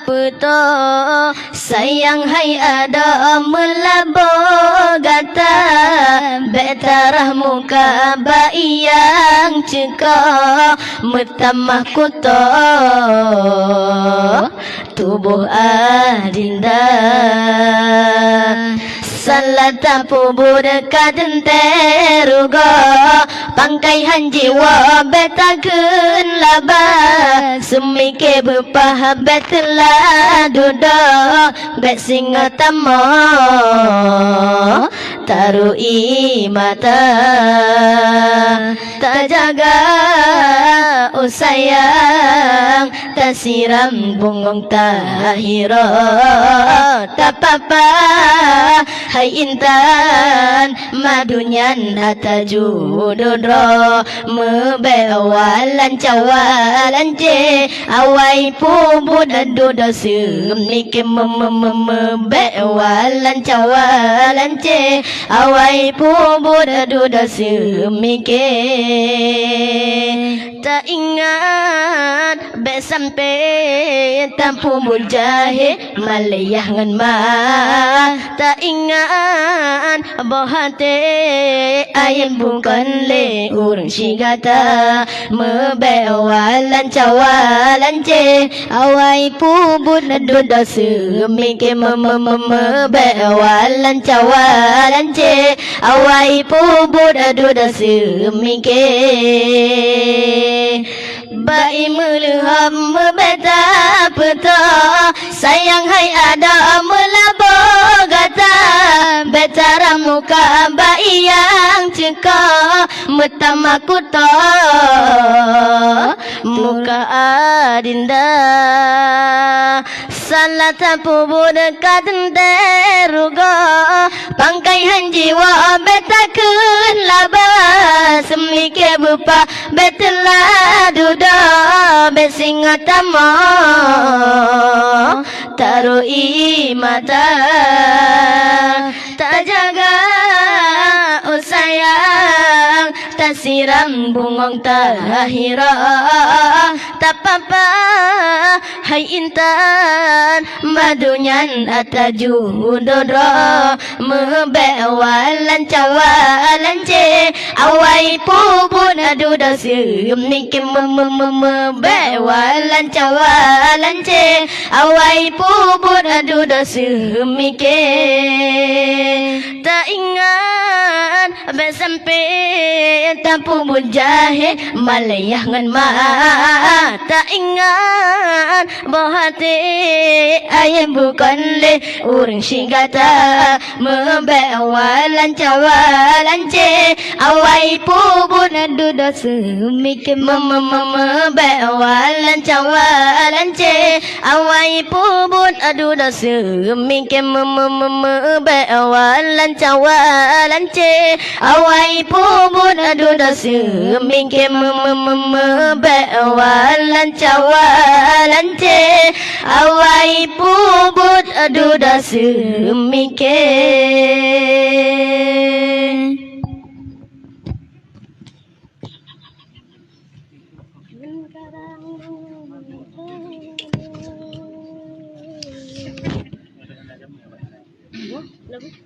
puto sayang hai ada melabo gata betarah muka bayi yang cekak metamah kuto tubuh adinda salata pubur kadenterugo pangkai hanjiwa betakeun laba semike bepah betela duda bet singa tamo tarui mata tak jaga sayang tak siram bungong tahiro tak apa hai intan madunyan atajudodro mebewalan cawalan je awai pubud adudo semike mebewalan cawalan je awai pubud adudo semike tak ingat be sampai tampu mujahe malayah ngan ma tak ingat bohate ayam bukan le urang sigata mebewalan cawalan je awai pubud adudo semike mebewalan cawalan je awai pubud adudo semike bai meleham membeta peta sayang hai ada melabo gata betara muka bai yang cekak metama kuta muka adinda salata pubur kadenterugo pangkai hanjiwa betakeun laba semike bupa betela duda besinga tamo tarui mata tak jaga sayang tak siram bungong tahira tak apa hai intan madunyan atajudodro mebewalan cawalan je awai pubun adudo semike mebewalan cawalan je awai pubun adudo semike tak ingat sampai tampu mujahe malayah ngan ma tak ingat bohate ayam bukan le urang sigata mebewalan cawalan je awai pubun adudo semike mebewalan cawalan je awai pubun adudo semike mebewalan cawalan je awai pubun adudo semike mebewalan cawalan je awai pubun adudo semike lagu